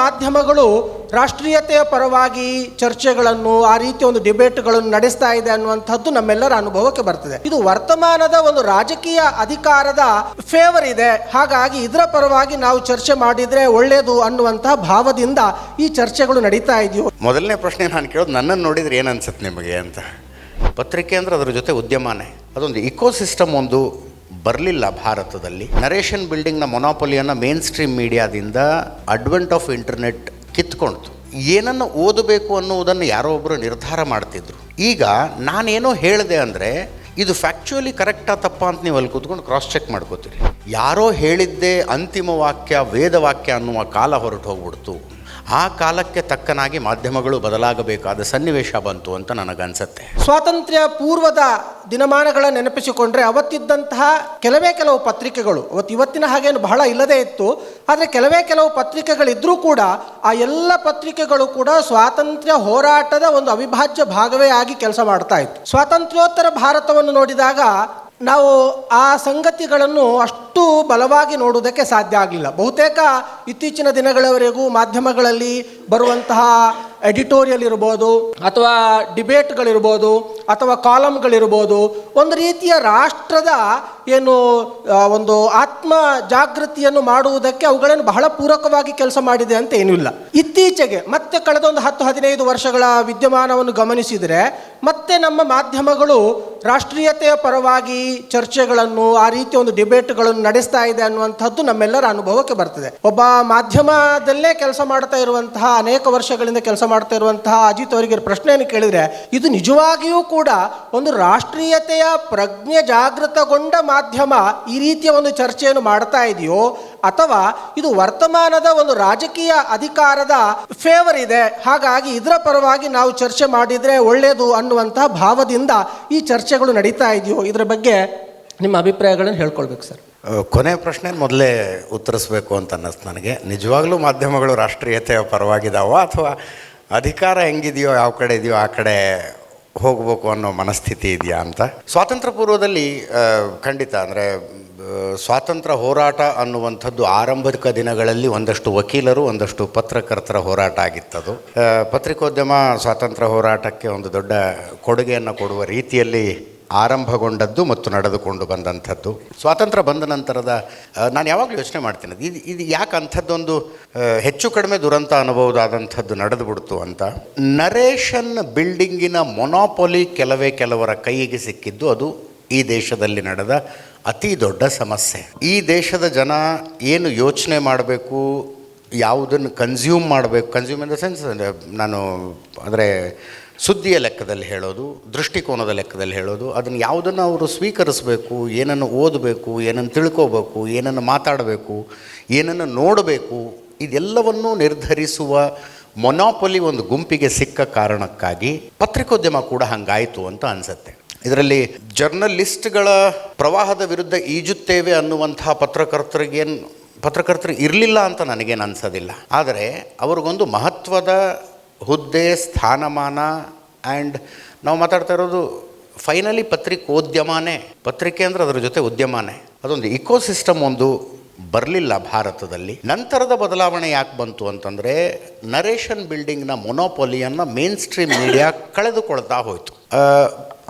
ಮಾಧ್ಯಮಗಳು ರಾಷ್ಟ್ರೀಯತೆಯ ಪರವಾಗಿ ಚರ್ಚೆಗಳನ್ನು ಆ ರೀತಿಯ ಒಂದು ಡಿಬೇಟ್ಗಳನ್ನು ನಡೆಸ್ತಾ ಇದೆ ಅನ್ನುವಂಥದ್ದು ನಮ್ಮೆಲ್ಲರ ಅನುಭವಕ್ಕೆ ಬರ್ತದೆ. ಇದು ವರ್ತಮಾನದ ಒಂದು ರಾಜಕೀಯ ಅಧಿಕಾರದ ಫೇವರ್ ಇದೆ, ಹಾಗಾಗಿ ಇದರ ಪರವಾಗಿ ನಾವು ಚರ್ಚೆ ಮಾಡಿದ್ರೆ ಒಳ್ಳೆಯದು ಅನ್ನುವಂತಹ ಭಾವದಿಂದ ಈ ಚರ್ಚೆಗಳು ನಡೀತಾ ಇದೆಯೋ. ಮೊದಲನೇ ಪ್ರಶ್ನೆ ನಾನು ಕೇಳೋದು, ನನ್ನನ್ನು ನೋಡಿದ್ರೆ ಏನು ಅನ್ಸುತ್ತೆ ನಿಮಗೆ ಅಂತ. ಪತ್ರಿಕೆ ಅಂದರೆ ಅದರ ಜೊತೆ ಉದ್ಯಮನೇ, ಅದೊಂದು ಇಕೋಸಿಸ್ಟಮ್ ಒಂದು ಬರಲಿಲ್ಲ ಭಾರತದಲ್ಲಿ. ನರೇಷನ್ ಬಿಲ್ಡಿಂಗ್ನ ಮೊನಾಪೊಲಿಯನ್ನು ಮೇನ್ ಸ್ಟ್ರೀಮ್ ಮೀಡಿಯಾದಿಂದ ಅಡ್ವೆಂಟ್ ಆಫ್ ಇಂಟರ್ನೆಟ್ ಕಿತ್ಕೊಳ್ತು. ಏನನ್ನು ಓದಬೇಕು ಅನ್ನುವುದನ್ನು ಯಾರೋ ಒಬ್ಬರು ನಿರ್ಧಾರ ಮಾಡ್ತಿದ್ರು. ಈಗ ನಾನೇನೋ ಹೇಳಿದೆ ಅಂದರೆ ಇದು ಫ್ಯಾಕ್ಚುಯಲಿ ಕರೆಕ್ಟಾ ತಪ್ಪಾ ಅಂತ ನೀವು ಅಲ್ಲಿ ಕೂತ್ಕೊಂಡು ಕ್ರಾಸ್ ಚೆಕ್ ಮಾಡ್ಕೋತೀರಿ. ಯಾರೋ ಹೇಳಿದ್ದೇ ಅಂತಿಮ ವಾಕ್ಯ ವೇದವಾಕ್ಯ ಅನ್ನುವ ಕಾಲ ಹೊರಟು ಹೋಗ್ಬಿಡ್ತು. ಆ ಕಾಲಕ್ಕೆ ತಕ್ಕನಾಗಿ ಮಾಧ್ಯಮಗಳು ಬದಲಾಗಬೇಕಾದ ಸನ್ನಿವೇಶ ಬಂತು ಅಂತ ನನಗನ್ಸುತ್ತೆ. ಸ್ವಾತಂತ್ರ್ಯ ಪೂರ್ವದ ದಿನಮಾನಗಳ ನೆನಪಿಸಿಕೊಂಡ್ರೆ ಅವತ್ತಿದ್ದಂತಹ ಕೆಲವು ಪತ್ರಿಕೆಗಳು ಇವತ್ತಿನ ಹಾಗೇನು ಬಹಳ ಇಲ್ಲದೇ ಇತ್ತು, ಆದರೆ ಕೆಲವು ಪತ್ರಿಕೆಗಳಿದ್ರೂ ಕೂಡ ಆ ಎಲ್ಲ ಪತ್ರಿಕೆಗಳು ಕೂಡ ಸ್ವಾತಂತ್ರ್ಯ ಹೋರಾಟದ ಒಂದು ಅವಿಭಾಜ್ಯ ಭಾಗವೇ ಆಗಿ ಕೆಲಸ ಮಾಡ್ತಾ ಇತ್ತು. ಸ್ವಾತಂತ್ರ್ಯೋತ್ತರ ಭಾರತವನ್ನು ನೋಡಿದಾಗ ನಾವು ಆ ಸಂಗತಿಗಳನ್ನು ಅಷ್ಟು ಬಲವಾಗಿ ನೋಡುವುದಕ್ಕೆ ಸಾಧ್ಯ ಆಗಲಿಲ್ಲ. ಬಹುತೇಕ ಇತ್ತೀಚಿನ ದಿನಗಳವರೆಗೂ ಮಾಧ್ಯಮಗಳಲ್ಲಿ ಬರುವಂತಹ ಎಡಿಟೋರಿಯಲ್ ಇರ್ಬೋದು, ಅಥವಾ ಡಿಬೇಟ್ಗಳಿರ್ಬೋದು, ಅಥವಾ ಕಾಲಮ್ಗಳಿರ್ಬೋದು, ಒಂದು ರೀತಿಯ ರಾಷ್ಟ್ರದ ಏನು ಒಂದು ಆತ್ಮ ಜಾಗೃತಿಯನ್ನು ಮಾಡುವುದಕ್ಕೆ ಅವುಗಳನ್ನು ಬಹಳ ಪೂರಕವಾಗಿ ಕೆಲಸ ಮಾಡಿದೆ ಅಂತ ಏನೂ ಇಲ್ಲ. ಇತ್ತೀಚೆಗೆ ಮತ್ತೆ ಕಳೆದ ಒಂದು 10-15 ವರ್ಷಗಳ ವಿದ್ಯಮಾನವನ್ನು ಗಮನಿಸಿದರೆ ಮತ್ತೆ ನಮ್ಮ ಮಾಧ್ಯಮಗಳು ರಾಷ್ಟ್ರೀಯತೆಯ ಪರವಾಗಿ ಚರ್ಚೆಗಳನ್ನು ಆ ರೀತಿಯ ಒಂದು ಡಿಬೇಟ್ಗಳನ್ನು ನಡೆಸ್ತಾ ಇದೆ ಅನ್ನುವಂಥದ್ದು ನಮ್ಮೆಲ್ಲರ ಅನುಭವಕ್ಕೆ ಬರ್ತದೆ. ಒಬ್ಬ ಮಾಧ್ಯಮದಲ್ಲೇ ಕೆಲಸ ಮಾಡ್ತಾ ಇರುವಂತಹ, ಅನೇಕ ವರ್ಷಗಳಿಂದ ಕೆಲಸ ಮಾಡ್ತಾ ಇರುವಂತಹ ಅಜಿತ್ ಅವರಿಗೆ ಪ್ರಶ್ನೆಯನ್ನು ಕೇಳಿದರೆ, ಇದು ನಿಜವಾಗಿಯೂ ಕೂಡ ಒಂದು ರಾಷ್ಟ್ರೀಯತೆಯ ಪ್ರಜ್ಞೆ ಜಾಗೃತಗೊಂಡ ಮಾಧ್ಯಮ ಈ ರೀತಿಯ ಒಂದು ಚರ್ಚೆಯನ್ನು ಮಾಡ್ತಾ ಇದೆಯೋ, ಅಥವಾ ಇದು ವರ್ತಮಾನದ ಒಂದು ರಾಜಕೀಯ ಅಧಿಕಾರದ ಫೇವರ್ ಇದೆ, ಹಾಗಾಗಿ ಇದರ ಪರವಾಗಿ ನಾವು ಚರ್ಚೆ ಮಾಡಿದರೆ ಒಳ್ಳೆಯದು ಅನ್ನುವಂತಹ ಭಾವದಿಂದ ಈ ಚರ್ಚೆಗಳು ನಡೀತಾ ಇದೆಯೋ, ಇದರ ಬಗ್ಗೆ ನಿಮ್ಮ ಅಭಿಪ್ರಾಯಗಳನ್ನು ಹೇಳ್ಕೊಳ್ಬೇಕು ಸರ್. ಕೊನೆ ಪ್ರಶ್ನೆ ಮೊದಲೇ ಉತ್ತರಿಸಬೇಕು ಅಂತ ಅನ್ನಿಸ್ತು ನನಗೆ. ನಿಜವಾಗ್ಲೂ ಮಾಧ್ಯಮಗಳು ರಾಷ್ಟ್ರೀಯತೆಯ ಪರವಾಗಿದ್ದಾವೋ ಅಥವಾ ಅಧಿಕಾರ ಹೆಂಗಿದೆಯೋ, ಯಾವ ಕಡೆ ಇದೆಯೋ ಆ ಕಡೆ ಹೋಗಬೇಕು ಅನ್ನೋ ಮನಸ್ಥಿತಿ ಇದೆಯಾ ಅಂತ. ಸ್ವಾತಂತ್ರ್ಯ ಪೂರ್ವದಲ್ಲಿ ಖಂಡಿತ ಅಂದರೆ ಸ್ವಾತಂತ್ರ್ಯ ಹೋರಾಟ ಅನ್ನುವಂಥದ್ದು ಆರಂಭಿಕ ದಿನಗಳಲ್ಲಿ ಒಂದಷ್ಟು ವಕೀಲರು, ಒಂದಷ್ಟು ಪತ್ರಕರ್ತರ ಹೋರಾಟ ಆಗಿತ್ತದು. ಪತ್ರಿಕೋದ್ಯಮ ಸ್ವಾತಂತ್ರ್ಯ ಹೋರಾಟಕ್ಕೆ ಒಂದು ದೊಡ್ಡ ಕೊಡುಗೆಯನ್ನು ಕೊಡುವ ರೀತಿಯಲ್ಲಿ ಆರಂಭಗೊಂಡದ್ದು ಮತ್ತು ನಡೆದುಕೊಂಡು ಬಂದಂಥದ್ದು. ಸ್ವಾತಂತ್ರ್ಯ ಬಂದ ನಂತರದ ನಾನು ಯಾವಾಗಲೂ ಯೋಚನೆ ಮಾಡ್ತೀನಿ, ಇದು ಯಾಕೆ ಅಂಥದ್ದೊಂದು ಹೆಚ್ಚು ಕಡಿಮೆ ದುರಂತ ಅನುಭವದಾದಂಥದ್ದು ನಡೆದು ಬಿಡ್ತು ಅಂತ. ನರೇಷನ್ ಬಿಲ್ಡಿಂಗಿನ ಮೊನಾಪೊಲಿ ಕೆಲವರ ಕೈಗೆ ಸಿಕ್ಕಿದ್ದು ಅದು ಈ ದೇಶದಲ್ಲಿ ನಡೆದ ಅತಿ ದೊಡ್ಡ ಸಮಸ್ಯೆ. ಈ ದೇಶದ ಜನ ಏನು ಯೋಚನೆ ಮಾಡಬೇಕು, ಯಾವುದನ್ನು ಕನ್ಸ್ಯೂಮ್ ಮಾಡಬೇಕು, ಕನ್ಸ್ಯೂಮ್ ಇನ್ ದ ಸೆನ್ಸ್ ನಾನು ಅಂದರೆ ಸುದ್ದಿಯ ಲೆಕ್ಕದಲ್ಲಿ ಹೇಳೋದು, ದೃಷ್ಟಿಕೋನದ ಲೆಕ್ಕದಲ್ಲಿ ಹೇಳೋದು, ಅದನ್ನು ಯಾವುದನ್ನು ಅವರು ಸ್ವೀಕರಿಸಬೇಕು, ಏನನ್ನು ಓದಬೇಕು, ಏನನ್ನು ತಿಳ್ಕೋಬೇಕು, ಏನನ್ನು ಮಾತಾಡಬೇಕು, ಏನನ್ನು ನೋಡಬೇಕು, ಇದೆಲ್ಲವನ್ನೂ ನಿರ್ಧರಿಸುವ ಮೊನಾಪೊಲಿ ಒಂದು ಗುಂಪಿಗೆ ಸಿಕ್ಕ ಕಾರಣಕ್ಕಾಗಿ ಪತ್ರಿಕೋದ್ಯಮ ಕೂಡ ಹಂಗಾಯಿತು ಅಂತ ಅನಿಸುತ್ತೆ. ಇದರಲ್ಲಿ ಜರ್ನಲಿಸ್ಟ್ಗಳ ಪ್ರವಾಹದ ವಿರುದ್ಧ ಈಜುತ್ತೇವೆ ಅನ್ನುವಂತಹ ಪತ್ರಕರ್ತರು ಇರಲಿಲ್ಲ ಅಂತ ನನಗೇನು ಅನಿಸೋದಿಲ್ಲ. ಆದರೆ ಅವ್ರಿಗೊಂದು ಮಹತ್ವದ ಹುದ್ದೆ, ಸ್ಥಾನಮಾನ, ಆ್ಯಂಡ್ ನಾವು ಮಾತಾಡ್ತಾ ಇರೋದು ಫೈನಲಿ ಪತ್ರಿಕೋದ್ಯಮನೇ. ಪತ್ರಿಕೆ ಅಂದರೆ ಅದರ ಜೊತೆ ಉದ್ಯಮನೇ, ಅದೊಂದು ಇಕೋಸಿಸ್ಟಮ್ ಒಂದು ಬರಲಿಲ್ಲ ಭಾರತದಲ್ಲಿ. ನಂತರದ ಬದಲಾವಣೆ ಯಾಕೆ ಬಂತು ಅಂತಂದರೆ ನರೇಷನ್ ಬಿಲ್ಡಿಂಗ್ನ ಮೊನೋಪೊಲಿಯನ್ನು ಮೇನ್ ಸ್ಟ್ರೀಮ್ ಮೀಡಿಯಾ ಕಳೆದುಕೊಳ್ತಾ ಹೋಯಿತು.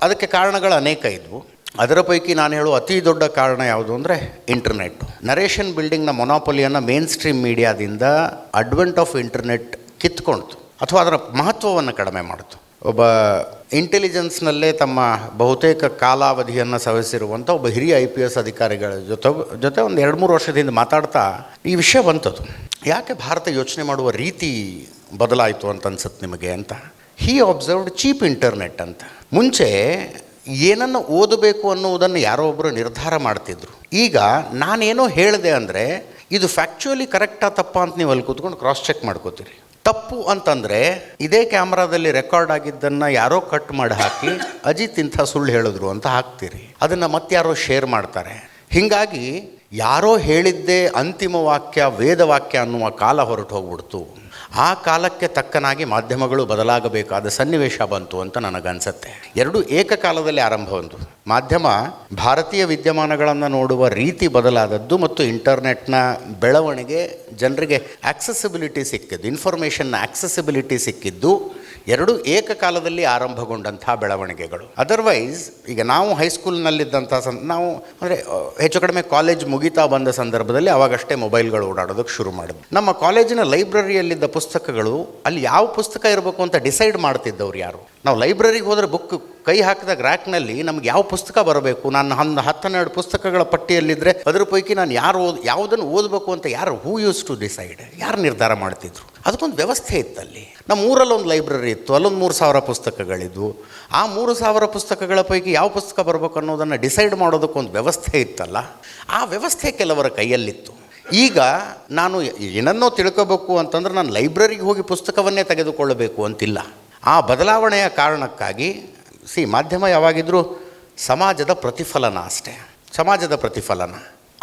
ಅದಕ್ಕೆ ಕಾರಣಗಳು ಅನೇಕ ಇದ್ವು. ಅದರ ಪೈಕಿ ನಾನು ಹೇಳುವ ಅತಿ ದೊಡ್ಡ ಕಾರಣ ಯಾವುದು ಅಂದರೆ ಇಂಟರ್ನೆಟ್. ನರೇಷನ್ ಬಿಲ್ಡಿಂಗ್ನ ಮೊನಾಪೊಲಿಯನ್ನು ಮೇನ್ ಸ್ಟ್ರೀಮ್ ಮೀಡಿಯಾದಿಂದ ಅಡ್ವೆಂಟ್ ಆಫ್ ಇಂಟರ್ನೆಟ್ ಕಿತ್ಕೊಳ್ತು, ಅಥವಾ ಅದರ ಮಹತ್ವವನ್ನು ಕಡಿಮೆ ಮಾಡಿತು. ಒಬ್ಬ ಇಂಟೆಲಿಜೆನ್ಸ್ನಲ್ಲೇ ತಮ್ಮ ಬಹುತೇಕ ಕಾಲಾವಧಿಯನ್ನು ಸವಿಸಿರುವಂಥ ಒಬ್ಬ ಹಿರಿಯ IPS ಅಧಿಕಾರಿಗಳ ಜೊತೆ ಒಂದು 2-3 ವರ್ಷದಿಂದ ಮಾತಾಡ್ತಾ ಈ ವಿಷಯ ಬಂತದ್ದು. ಯಾಕೆ ಭಾರತ ಯೋಚನೆ ಮಾಡುವ ರೀತಿ ಬದಲಾಯಿತು ಅಂತ ಅನ್ಸುತ್ತೆ ನಿಮಗೆ ಅಂತ. ಹಿ ಅಬ್ಸರ್ವ್ಡ್ ಚೀಪ್ ಇಂಟರ್ನೆಟ್ ಅಂತ. ಮುಂಚೆ ಏನನ್ನು ಓದಬೇಕು ಅನ್ನುವುದನ್ನು ಯಾರೋ ಒಬ್ಬರು ನಿರ್ಧಾರ ಮಾಡ್ತಿದ್ರು. ಈಗ ನಾನೇನೋ ಹೇಳಿದೆ ಅಂದರೆ ಇದು ಫ್ಯಾಕ್ಚುಯಲಿ ಕರೆಕ್ಟಾ ತಪ್ಪಾ ಅಂತ ನೀವು ಅಲ್ಲಿ ಕೂತ್ಕೊಂಡು ಕ್ರಾಸ್ ಚೆಕ್ ಮಾಡ್ಕೋತೀರಿ. ತಪ್ಪು ಅಂತಂದರೆ ಇದೇ ಕ್ಯಾಮ್ರಾದಲ್ಲಿ ರೆಕಾರ್ಡ್ ಆಗಿದ್ದನ್ನು ಯಾರೋ ಕಟ್ ಮಾಡಿ ಹಾಕಿ ಅಜಿತ್ ಇಂಥ ಸುಳ್ಳು ಹೇಳಿದ್ರು ಅಂತ ಹಾಕ್ತೀರಿ. ಅದನ್ನು ಮತ್ತಾರೋ ಶೇರ್ ಮಾಡ್ತಾರೆ. ಹೀಗಾಗಿ ಯಾರೋ ಹೇಳಿದ್ದೇ ಅಂತಿಮ ವಾಕ್ಯ ವೇದವಾಕ್ಯ ಅನ್ನುವ ಕಾಲ ಹೊರಟು ಹೋಗ್ಬಿಡ್ತು. ಆ ಕಾಲಕ್ಕೆ ತಕ್ಕನಾಗಿ ಮಾಧ್ಯಮಗಳು ಬದಲಾಗಬೇಕಾದ ಸನ್ನಿವೇಶ ಬಂತು ಅಂತ ನನಗನ್ಸುತ್ತೆ. ಎರಡೂ ಏಕಕಾಲದಲ್ಲಿ ಆರಂಭ ಬಂತು. ಮಾಧ್ಯಮ ಭಾರತೀಯ ವಿದ್ಯಮಾನಗಳನ್ನು ನೋಡುವ ರೀತಿ ಬದಲಾದದ್ದು ಮತ್ತು ಇಂಟರ್ನೆಟ್ನ ಬೆಳವಣಿಗೆ ಜನರಿಗೆ ಆಕ್ಸೆಸಿಬಿಲಿಟಿ ಸಿಕ್ಕಿದ್ದು, ಇನ್ಫಾರ್ಮೇಷನ್ನ ಆಕ್ಸೆಸಿಬಿಲಿಟಿ ಸಿಕ್ಕಿದ್ದು ಎರಡೂ ಏಕಕಾಲದಲ್ಲಿ ಆರಂಭಗೊಂಡಂಥ ಬೆಳವಣಿಗೆಗಳು. ಅದರ್ವೈಸ್ ಈಗ ನಾವು ಹೈಸ್ಕೂಲ್ನಲ್ಲಿದ್ದಂಥ ನಾವು ಅಂದರೆ ಹೆಚ್ಚು ಕಡಿಮೆ ಕಾಲೇಜ್ ಮುಗಿತಾ ಬಂದ ಸಂದರ್ಭದಲ್ಲಿ ಅವಾಗಷ್ಟೇ ಮೊಬೈಲ್ಗಳು ಓಡಾಡೋದಕ್ಕೆ ಶುರು ಮಾಡಿದ್ವಿ. ನಮ್ಮ ಕಾಲೇಜಿನ ಲೈಬ್ರರಿಯಲ್ಲಿದ್ದ ಪುಸ್ತಕಗಳು ಅಲ್ಲಿ ಯಾವ ಪುಸ್ತಕ ಇರಬೇಕು ಅಂತ ಡಿಸೈಡ್ ಮಾಡ್ತಿದ್ದವ್ರು ಯಾರು? ನಾವು ಲೈಬ್ರರಿಗೆ ಹೋದರೆ ಬುಕ್ ಕೈ ಹಾಕಿದಾಗ ರ್ಯಾಕ್ನಲ್ಲಿ ನಮ್ಗೆ ಯಾವ ಪುಸ್ತಕ ಬರಬೇಕು, ನಾನು 10-12 ಪುಸ್ತಕಗಳ ಪಟ್ಟಿಯಲ್ಲಿದ್ದರೆ ಅದರ ಪೈಕಿ ನಾನು ಯಾವುದನ್ನು ಓದಬೇಕು ಅಂತ ಹೂ ಯೂಸ್ ಟು ಡಿಸೈಡ್, ಯಾರು ನಿರ್ಧಾರ ಮಾಡ್ತಿದ್ರು? ಅದಕ್ಕೊಂದು ವ್ಯವಸ್ಥೆ ಇತ್ತಲ್ಲಿ. ನಮ್ಮ ಊರಲ್ಲೊಂದು ಲೈಬ್ರರಿ ಇತ್ತು, ಅಲ್ಲೊಂದು 3000 ಪುಸ್ತಕಗಳಿದ್ವು. ಆ 3000 ಪುಸ್ತಕಗಳ ಪೈಕಿ ಯಾವ ಪುಸ್ತಕ ಬರಬೇಕು ಅನ್ನೋದನ್ನು ಡಿಸೈಡ್ ಮಾಡೋದಕ್ಕೊಂದು ವ್ಯವಸ್ಥೆ ಇತ್ತಲ್ಲ, ಆ ವ್ಯವಸ್ಥೆ ಕೆಲವರ ಕೈಯಲ್ಲಿತ್ತು. ಈಗ ನಾನು ಏನನ್ನೋ ತಿಳ್ಕೋಬೇಕು ಅಂತಂದ್ರೆ ನಾನು ಲೈಬ್ರರಿಗೆ ಹೋಗಿ ಪುಸ್ತಕವನ್ನೇ ತೆಗೆದುಕೊಳ್ಳಬೇಕು ಅಂತಿಲ್ಲ. ಆ ಬದಲಾವಣೆಯ ಕಾರಣಕ್ಕಾಗಿ ಮಾಧ್ಯಮ ಯಾವಾಗಿದ್ರೂ ಸಮಾಜದ ಪ್ರತಿಫಲನ ಅಷ್ಟೇ, ಸಮಾಜದ ಪ್ರತಿಫಲನ,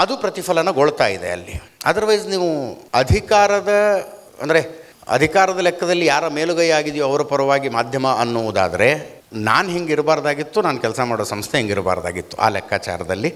ಅದು ಪ್ರತಿಫಲನಗೊಳ್ತಾ ಇದೆ ಅಲ್ಲಿ. ಅದರ್ವೈಸ್ ನೀವು ಅಧಿಕಾರದ ಲೆಕ್ಕದಲ್ಲಿ ಯಾರ ಮೇಲುಗೈ ಆಗಿದೆಯೋ ಅವರ ಪರವಾಗಿ ಮಾಧ್ಯಮ ಅನ್ನುವುದಾದರೆ ನಾನು ಹಿಂಗಿರಬಾರ್ದಾಗಿತ್ತು, ನಾನು ಕೆಲಸ ಮಾಡೋ ಸಂಸ್ಥೆ ಹಿಂಗಿರಬಾರ್ದಾಗಿತ್ತು ಆ ಲೆಕ್ಕಾಚಾರದಲ್ಲಿ.